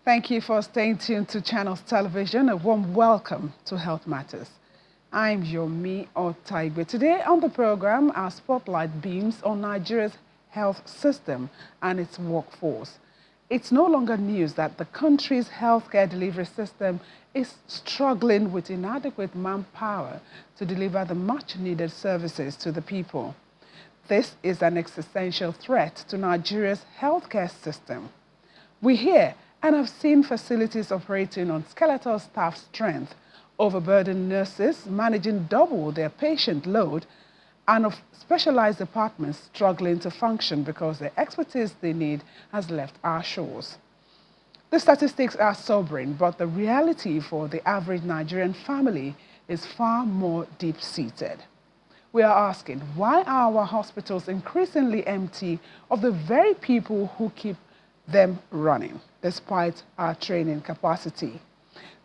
Thank you for staying tuned to Channels Television. A warm welcome to Health Matters. I'm Yomi Otaigbe. Today on the program, our spotlight beams on Nigeria's health system and its workforce. It's no longer news that the country's healthcare delivery system is struggling with inadequate manpower to deliver the much-needed services to the people. This is an existential threat to Nigeria's healthcare system. We hear and have seen facilities operating on skeletal staff strength, overburdened nurses managing double their patient load, and of specialized departments struggling to function because the expertise they need has left our shores. The statistics are sobering, but the reality for the average Nigerian family is far more deep-seated. We are asking, why are our hospitals increasingly empty of the very people who keep them running, despite our training capacity?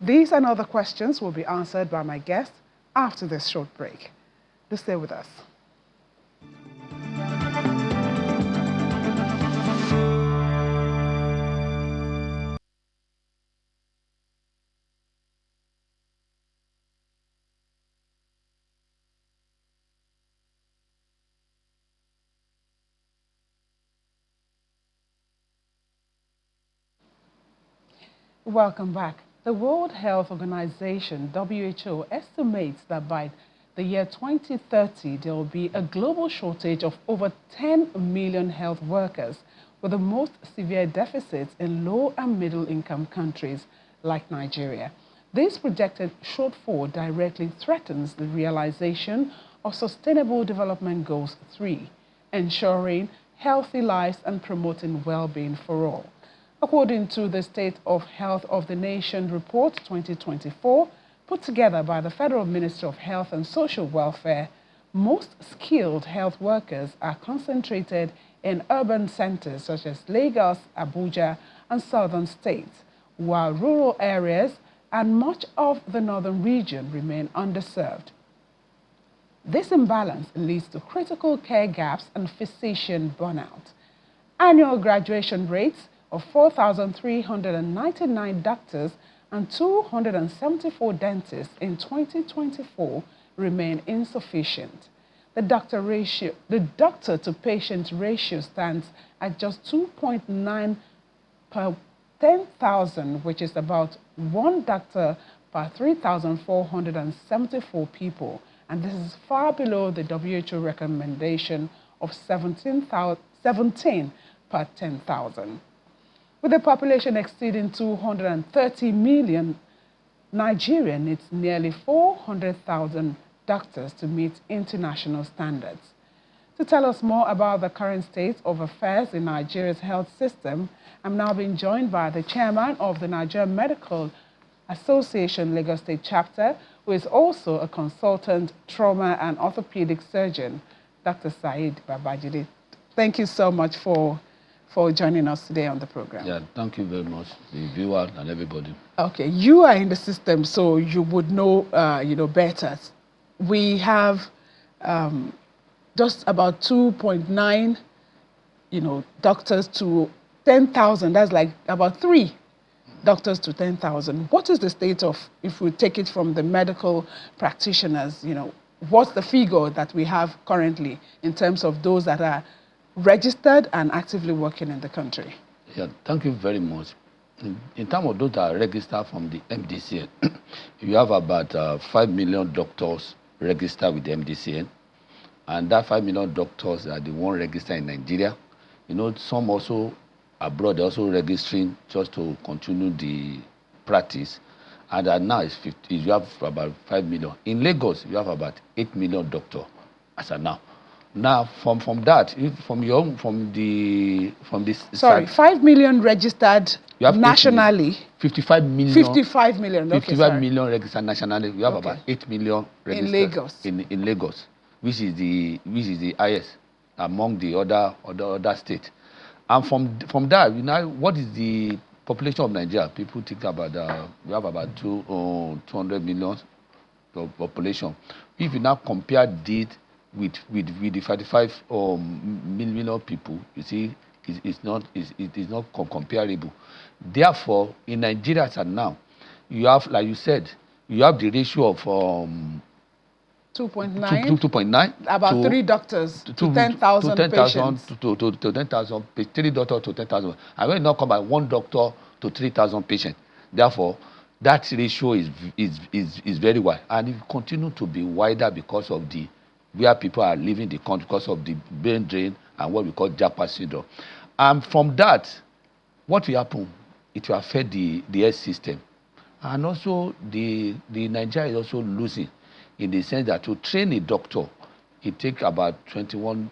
These and other questions will be answered by my guests after this short break. Do stay with us. Welcome back. The World Health Organization, WHO, estimates that by the year 2030, there will be a global shortage of over 10 million health workers, with the most severe deficits in low and middle income countries like Nigeria. This projected shortfall directly threatens the realization of Sustainable Development Goals 3, ensuring healthy lives and promoting well-being for all. According to the State of Health of the Nation Report 2024, put together by the Federal Ministry of Health and Social Welfare, most skilled health workers are concentrated in urban centers such as Lagos, Abuja, and southern states, while rural areas and much of the northern region remain underserved. This imbalance leads to critical care gaps and physician burnout. Annual graduation rates of 4,399 doctors and 274 dentists in 2024 remain insufficient. The doctor-to-patient ratio stands at just 2.9 per 10,000, which is about one doctor per 3,474 people. And this is far below the WHO recommendation of 17 per 10,000. With a population exceeding 230 million, Nigeria needs nearly 400,000 doctors to meet international standards. To tell us more about the current state of affairs in Nigeria's health system, I'm now being joined by the chairman of the Nigerian Medical Association Lagos State Chapter, who is also a consultant trauma and orthopedic surgeon, Dr. Said Babajide. Thank you so much for joining us today on the program. Yeah, thank you very much, the viewer and everybody. Okay, you are in the system, so you would know, better. We have just about 2.9, doctors to 10,000. That's like about 3 doctors to 10,000. What is the state of, if we take it from the medical practitioners, what's the figure that we have currently in terms of those that are registered and actively working in the country? Yeah, thank you very much. In terms of those that are registered from the MDCN, you have about 5 million doctors registered with the MDCN, and that 5 million doctors are the one registered in Nigeria. Some also abroad, they're also registering just to continue the practice, and now you have about 5 million. In Lagos, you have about 8 million doctors as of now. Now, from that, Sorry, 5 million registered nationally. 55 million. 55 million. 55 million registered nationally. We have about 8 million registered in Lagos. In Lagos, which is the highest among the other states. And from that, what is the population of Nigeria? People think about we have about 200 million population. If you now compare this with the 45 million people, you see it is not comparable. Therefore, in Nigeria as now, you have, like you said, you have the ratio of 2.9 about to 3 doctors to 10,000 patients. to 10,000, 3 doctors to 10,000. And when you now come by 1 doctor to 3,000 patients, therefore, that ratio is very wide, and it continue to be wider because of the where people are leaving the country because of the brain drain and what we call Japa syndrome. And from that, what will happen? It will affect the health system, and also the Nigeria is also losing in the sense that to train a doctor, it takes about $21.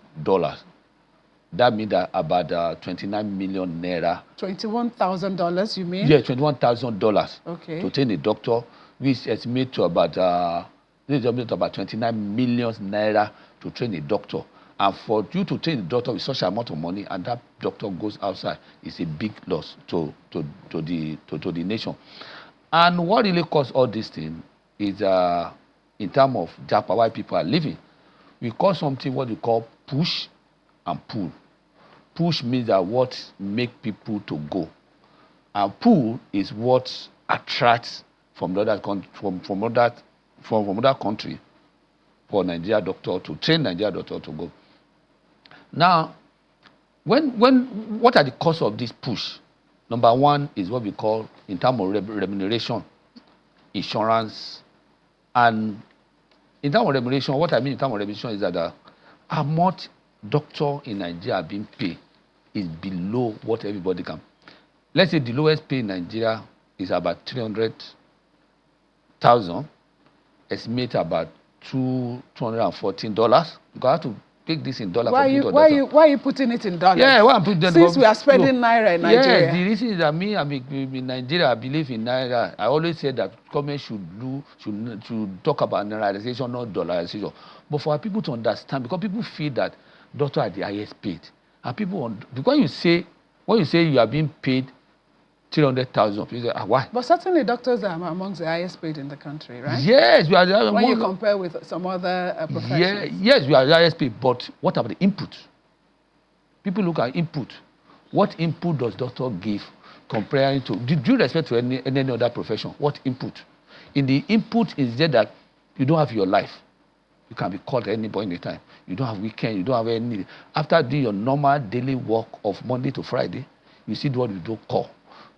That means that about 29 million naira. $21,000, you mean? Yeah, $21,000. Okay. To train a doctor, which estimate to about 29 million naira to train a doctor. And for you to train a doctor with such an amount of money, and that doctor goes outside, it's a big loss to the nation. And what really caused all this thing is in terms of Japa, why people are living. We call something what we call push and pull. Push means that what make people to go, and pull is what attracts from the other from other country for Nigeria doctor to train Nigeria doctor to go. Now, what are the causes of this push? Number one is what we call in terms of remuneration, insurance, and in terms of remuneration, what I mean in terms of remuneration is that how much doctor in Nigeria are being paid is below what everybody can. Let's say the lowest pay in Nigeria is about 300,000, estimate about $214. You have to take this in dollars. Why are you putting it in dollars? Yeah, why I'm putting it. Since we are spending naira in Nigeria. Yes, the reason is that me, in Nigeria, I believe in naira. I always say that government should talk about nairalization, not dollarization. But for people to understand, because people feel that doctors are the highest paid, and because when you say you are being paid 300,000, people say, why? But certainly doctors are amongst the highest paid in the country, right? Yes, we are. When you compare with some other professions. Yes, we are the highest paid. But what about the input? People look at input. What input does doctor give comparing to? Due respect to any other profession, what input? In the input is there that you don't have your life. You can be called at any point in time. You don't have weekend. You don't have any. After doing your normal daily work of Monday to Friday, you see what you do call.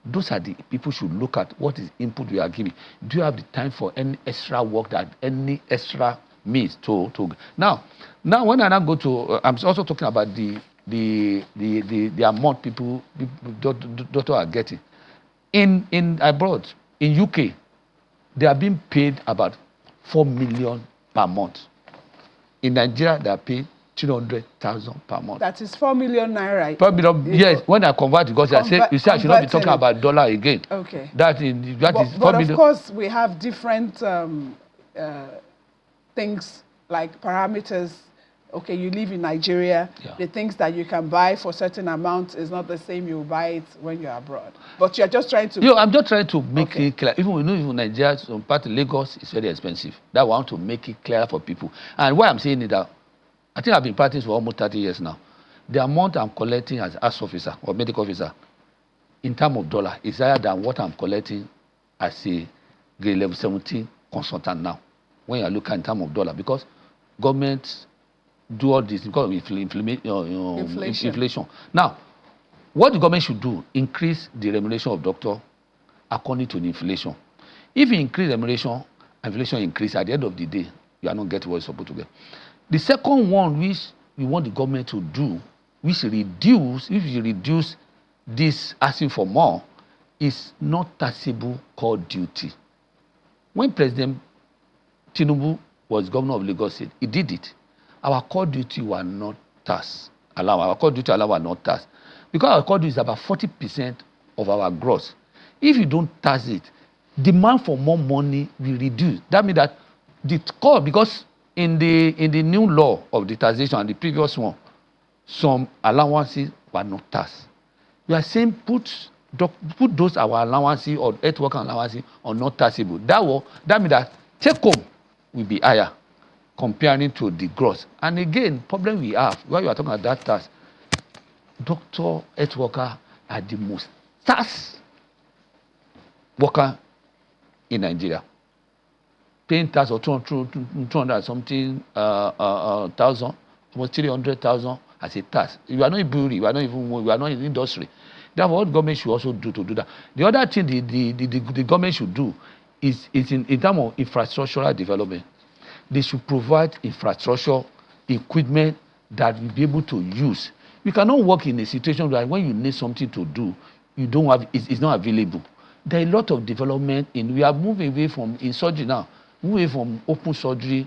Those are the people should look at what is input we are giving. Do you have the time for any extra work that any extra means to now when I now go to I'm also talking about the amount people doctor are getting in abroad. In UK, they are being paid about 4 million per month. In Nigeria, they are paid 300,000 per month. That is 4 million naira. 4 million, yes. When I convert, because you say I should not be talking about dollar again. Okay. That is 4 million. But of course, we have different things like parameters. Okay, you live in Nigeria. Yeah. The things that you can buy for certain amounts is not the same you buy it when you're abroad. But you're just trying to. I'm just trying to make it clear. Even we know in Nigeria, some part of Lagos is very expensive. That I want to make it clear for people. And why I'm saying it that I think I've been practicing for almost 30 years now. The amount I'm collecting as officer or medical officer in terms of dollar is higher than what I'm collecting as a grade level 17 consultant now. When you look at in terms of dollar, because government do all this because of inflation. Now, what the government should do, increase the remuneration of doctor according to the inflation. If you increase remuneration, inflation increase, at the end of the day, you are not getting what you're supposed to get. The second one which we want the government to do, if you reduce this asking for more, is not taxable call duty. When President Tinubu was governor of Lagos State, he did it. Our core duty were not taxed. Our core duty were not taxed. Because our core duty is about 40% of our gross. If you don't tax it, demand for more money will reduce. That means that the core, because in the new law of the taxation and the previous one, some allowances were not taxed. We are saying put those our allowances or health worker allowances are not taxable. That means that take home will be higher comparing to the gross. And again, problem we have, while you are talking about that tax, doctor, health worker are the most taxed worker in Nigeria. Paying tax of 200 something thousand, almost 300,000 as a tax. You are not a brewery, you are not even, you are not in the industry. Therefore, what government should also do to do that. The other thing the government should do is in terms of infrastructural development. They should provide infrastructure, equipment that will be able to use. You cannot work in a situation where when you need something to do, you don't have, it's not available. There are a lot of development we are moving away from in surgery now, moving from open surgery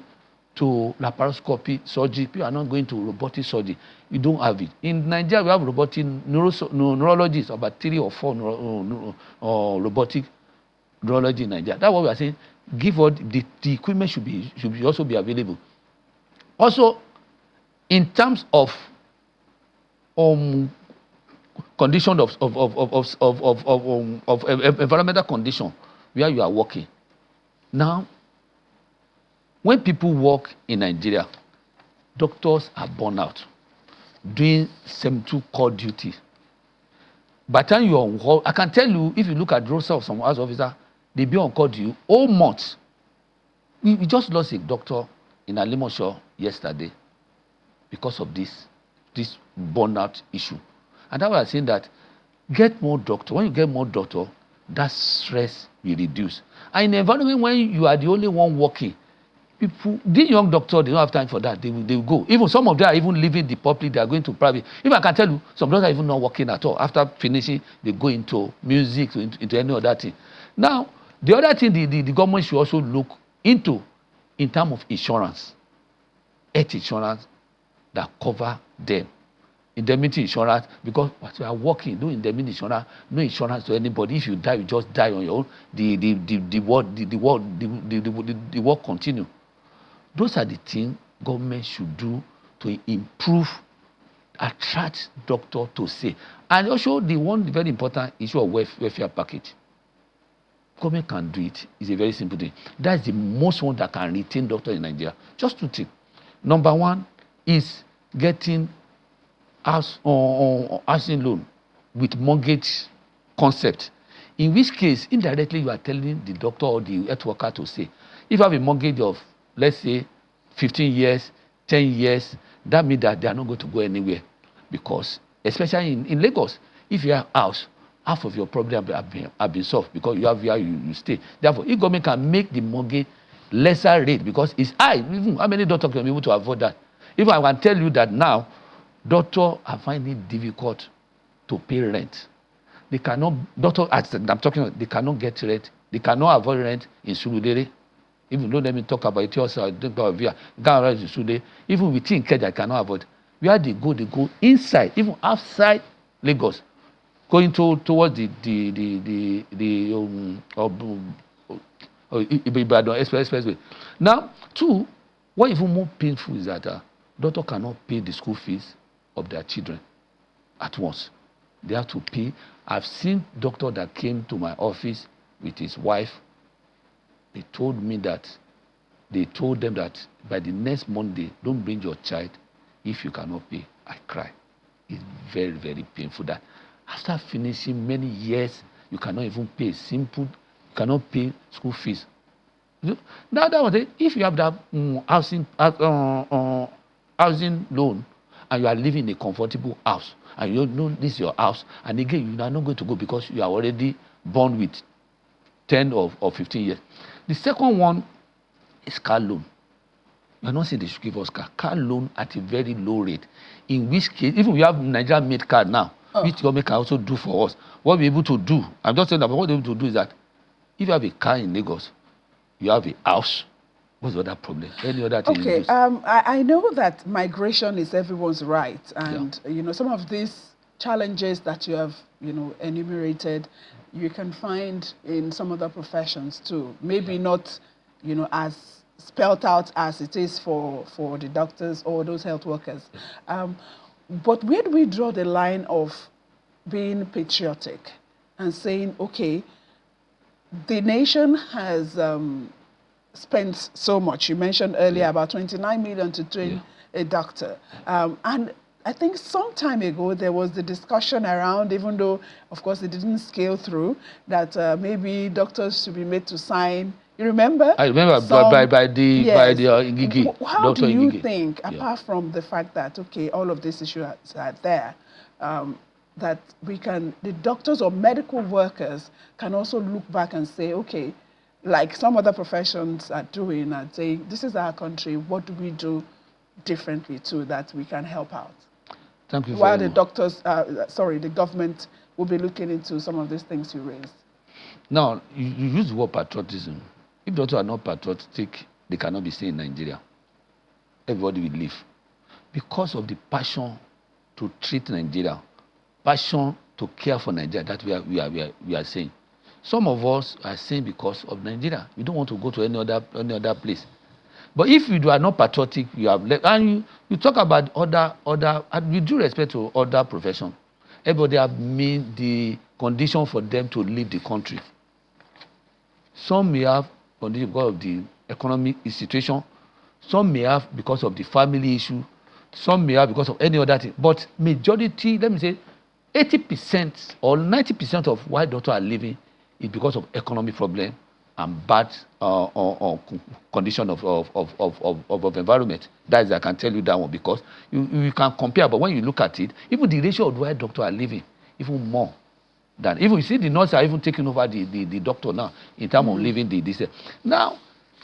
to laparoscopy surgery. People are not going to robotic surgery. You don't have it. In Nigeria, we have robotic neurologists, about 3 or 4 robotic neurology in Nigeria. That's what we are saying. Give all the equipment should also be available. Also, in terms of condition of environmental condition where you are working. Now, when people work in Nigeria, doctors are burnt out doing 72 call duty. By the time you're on call, I can tell you, if you look at the roster of some house officer, they be on call to you all months. We just lost a doctor in Alimosho yesterday because of this burnout issue. And that's why I'm saying that get more doctor. When you get more doctor, that stress will reduce. And in an environment when you are the only one working, people, the young doctor, they don't have time for that. They will go. Even some of them are even leaving the public, they are going to private. Even I can tell you, some doctors are even not working at all. After finishing, they go into music, into any other thing. Now, the other thing the government should also look into in terms of insurance, health insurance that cover them. Indemnity insurance, because what you are working, no indemnity insurance, no insurance to anybody. If you die, you just die on your own. The work continue. Those are the things government should do to improve, attract doctor to say. And also the one very important issue of welfare package. Government can do it. It's a very simple thing. That's the most one that can retain doctor in Nigeria. Just 2 things. Number one is getting housing loan with mortgage concept, in which case indirectly you are telling the doctor or the health worker to say, if you have a mortgage of, let's say, 15 years, 10 years, that means that they are not going to go anywhere, because especially in Lagos, if you have a house, half of your problem have been solved because you have where you stay. Therefore, if government can make the mortgage lesser rate, because it's high, even how many doctors can be able to avoid that? If I can tell you that now, doctors are finding it difficult to pay rent. They cannot, doctor, as I'm talking about, they cannot get rent. They cannot avoid rent in Surulere. Even though let me talk about it also, I think about via rent in Surulere. Even within Kenya, they cannot avoid. Where they go inside, even outside Lagos, going towards the Ibadan expressway. Now, two, what even more painful is that doctor cannot pay the school fees of their children at once. They have to pay. I've seen doctor that came to my office with his wife. They told me that they told them that by the next Monday, don't bring your child if you cannot pay. I cry. It's very, very painful that after finishing many years, you cannot even pay simple, you cannot pay school fees. Now that was it. If you have that housing loan, and you are living in a comfortable house, and you know this is your house, and again you are not going to go because you are already born with 10 or 15 years. The second one is car loan. You are not saying they should give us car loan at a very low rate, in which case, even we have Nigeria made card now, which government can also do for us. What we're able to do, I'm just saying that what we're able to do is that if you have a car in Lagos, you have a house, what's the other problem? Any other thing? Okay, I know that migration is everyone's right, and you know, some of these challenges that you have, you know, enumerated, you can find in some other professions too. Maybe not, you know, as spelled out as it is for the doctors or those health workers. But where do we draw the line of being patriotic and saying, okay, the nation has spent so much. You mentioned earlier about 29 million to train a doctor. And I think some time ago there was the discussion around, even though of course it didn't scale through, that maybe doctors should be made to sign. You remember? I remember by the Ngigi, How do Dr. you Ngigi. think, apart from the fact that okay, all of these issues are there, that the doctors or medical workers can also look back and say, okay, like some other professions are doing, and say, this is our country, what do we do differently so that we can help out? Thank you. While the doctors, the government will be looking into some of these things you raised. Now, you use the word patriotism. If doctors are not patriotic, they cannot be staying in Nigeria. Everybody will leave. Because of the passion to treat Nigeria, passion to care for Nigeria, that we are saying. Some of us are saying because of Nigeria. We don't want to go to any other place. But if you are not patriotic, you have left. And you talk about other, and with due respect to other professions, everybody have made the condition for them to leave the country. Some may have condition because of the economic situation. Some may have because of the family issue. Some may have because of any other thing. But majority, let me say, 80% or 90% of why doctors are leaving is because of economic problem and bad condition of environment. That is, I can tell you that one, because you can compare, but when you look at it, even the ratio of why doctors are leaving, even more than, even you see the nurses are even taking over the doctor now in terms of leaving this. Now,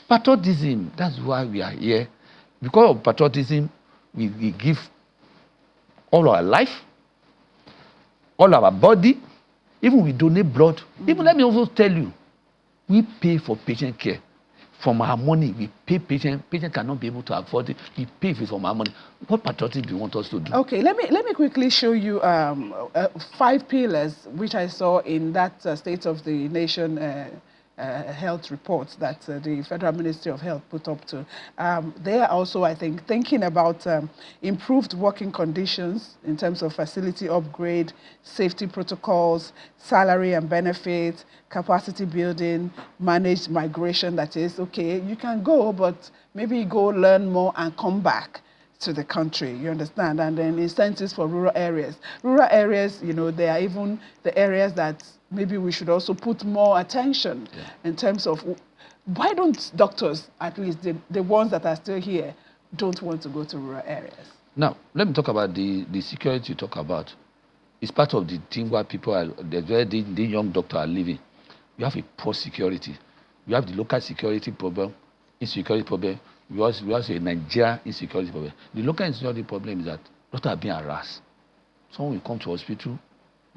patriotism, that's why we are here. Because of patriotism, we give all our life, all our body, even we donate blood. Even let me also tell you, we pay for patient care. From our money, we pay patient. Patient cannot be able to afford it. We pay for it from our money. What patriotism do you want us to do? Okay, let me quickly show you 5 pillars which I saw in that State of the Nation health reports that the Federal Ministry of Health put up to. They are also, I think, thinking about improved working conditions in terms of facility upgrade, safety protocols, salary and benefits, capacity building, managed migration. That is, okay, you can go, but maybe go learn more and come back to the country, you understand? And then incentives for rural areas. Rural areas, you know, they are even the areas that maybe we should also put more attention in terms of why don't doctors, at least the ones that are still here, don't want to go to rural areas? Now, let me talk about the security you talk about. It's part of the thing where people are, the young doctors are living. We have a poor security. We have the local security problem, insecurity problem. We also a Nigeria insecurity problem. The local insecurity problem is that doctors are being harassed. Someone will come to hospital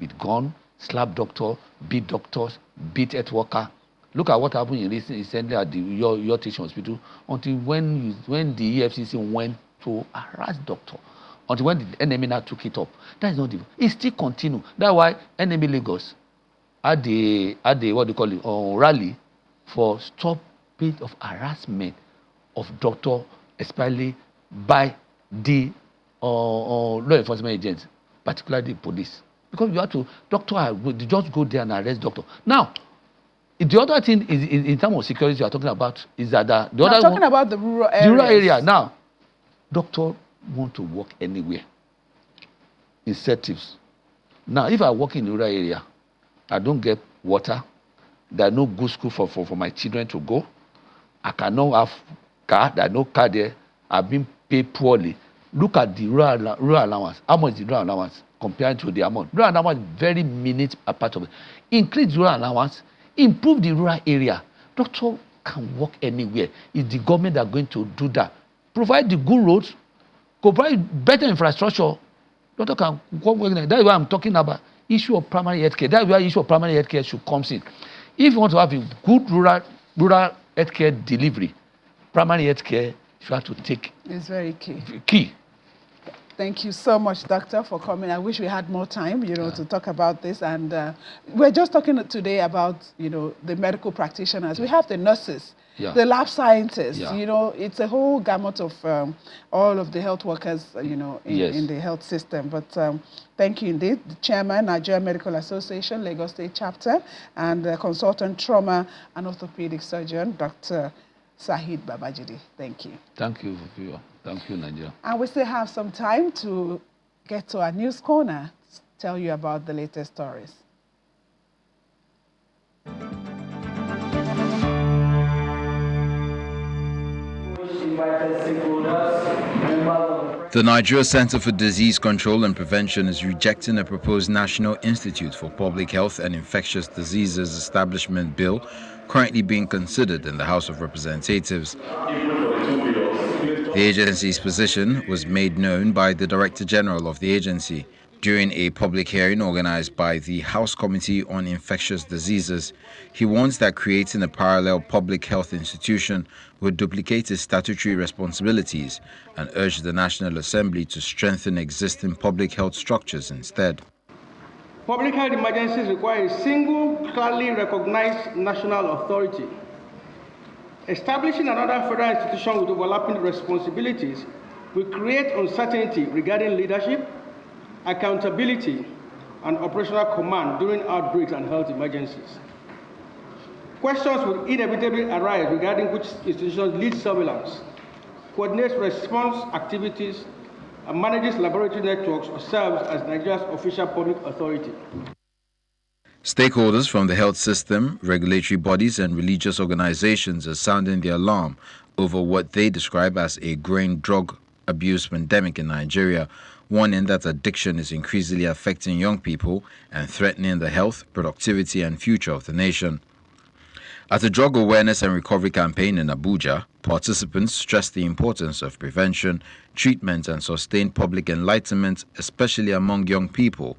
with gun, slap doctor, beat doctors, beat health worker. Look at what happened recently at the your teaching hospital. Until when the EFCC went to harass doctor, until when the enemy now took it up. That is not the. It still continue. That's why enemy Lagos had the what do you call it rally for stoppage of harassment of doctor, especially by the law enforcement agents, particularly the police. Because you have to, they just go there and arrest doctor. Now, the other thing is in terms of security you are talking about is that the other talking about the rural areas. The rural area. Now, doctor want to work anywhere. Incentives. Now, if I work in the rural area, I don't get water. There are no good school for my children to go. I cannot have car. There are no car there. I've been paid poorly. Look at the rural allowance. How much is the rural allowance compared to the amount? Rural allowance is very minute a part of it. Increase rural allowance, improve the rural area. Doctor can work anywhere. It's the government that are going to do that. Provide the good roads, provide better infrastructure. Doctor can work. That's why I'm talking about issue of primary health care. That's where issue of primary health care should come in. If you want to have a good rural health care delivery, primary health care should have to take. It's very key. Key. Thank you so much, Doctor, for coming. I wish we had more time, to talk about this. And we're just talking today about, the medical practitioners. We have the nurses, the lab scientists. It's a whole gamut of all of the health workers, in the health system. But thank you indeed. The chairman, Nigeria Medical Association, Lagos State Chapter, and consultant trauma and orthopedic surgeon, Dr. Sahid Babajide. Thank you. Thank you, Nigeria. And we still have some time to get to our news corner to tell you about the latest stories. The Nigeria Center for Disease Control and Prevention is rejecting a proposed National Institute for Public Health and Infectious Diseases establishment bill currently being considered in the House of Representatives. The agency's position was made known by the Director General of the agency during a public hearing organized by the House Committee on Infectious Diseases. He warns that creating a parallel public health institution would duplicate its statutory responsibilities and urged the National Assembly to strengthen existing public health structures instead. Public health emergencies require a single, clearly recognized national authority. Establishing another federal institution with overlapping responsibilities will create uncertainty regarding leadership, accountability, and operational command during outbreaks and health emergencies. Questions will inevitably arise regarding which institutions lead surveillance, coordinates response activities, and manages laboratory networks or serves as Nigeria's official public authority. Stakeholders from the health system, regulatory bodies, and religious organizations are sounding the alarm over what they describe as a growing drug abuse pandemic in Nigeria, warning that addiction is increasingly affecting young people and threatening the health, productivity, and future of the nation. At a drug awareness and recovery campaign in Abuja, participants stressed the importance of prevention, treatment, and sustained public enlightenment, especially among young people,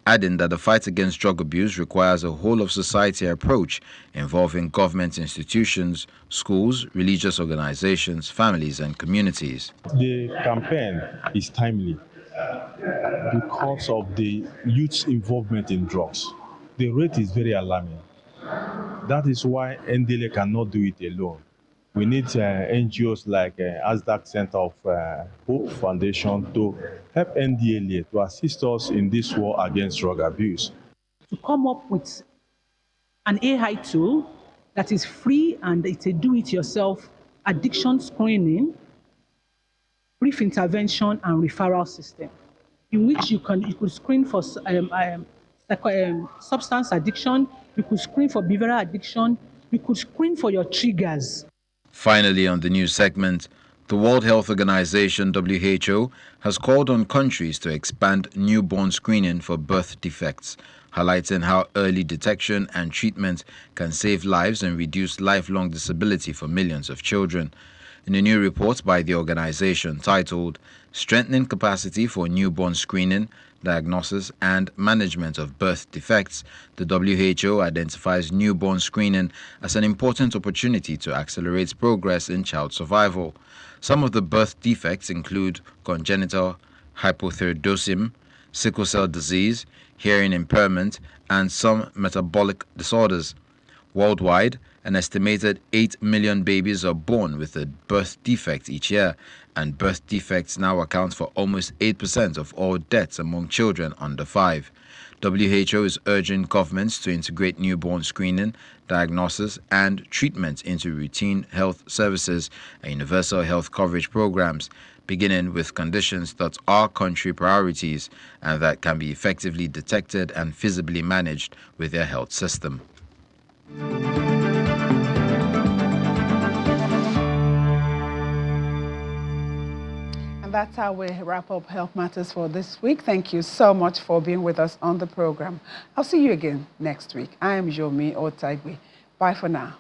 adding that the fight against drug abuse requires a whole-of-society approach involving government institutions, schools, religious organizations, families, and communities. The campaign is timely because of the youth's involvement in drugs. The rate is very alarming. That is why NDLA cannot do it alone. We need NGOs like ASDAC Center of Hope Foundation to help NDLA to assist us in this war against drug abuse. To come up with an AI tool that is free and it's a do-it-yourself addiction screening, brief intervention, and referral system, in which you could screen for substance addiction, you could screen for behavioral addiction, you could screen for your triggers. Finally, on the news segment, the World Health Organization, WHO, has called on countries to expand newborn screening for birth defects, highlighting how early detection and treatment can save lives and reduce lifelong disability for millions of children. In a new report by the organization titled Strengthening Capacity for Newborn Screening, Diagnosis and Management of Birth Defects, the WHO identifies newborn screening as an important opportunity to accelerate progress in child survival. Some of the birth defects include congenital hypothyroidism, sickle cell disease, hearing impairment, and some metabolic disorders. Worldwide, an estimated 8 million babies are born with a birth defect each year, and birth defects now account for almost 8% of all deaths among children under 5. WHO is urging governments to integrate newborn screening, diagnosis, and treatment into routine health services and universal health coverage programs, beginning with conditions that are country priorities and that can be effectively detected and feasibly managed with their health system. That's how we wrap up Health Matters for this week. Thank you so much for being with us on the program. I'll see you again next week. I am Yomi Otaigwe. Bye for now.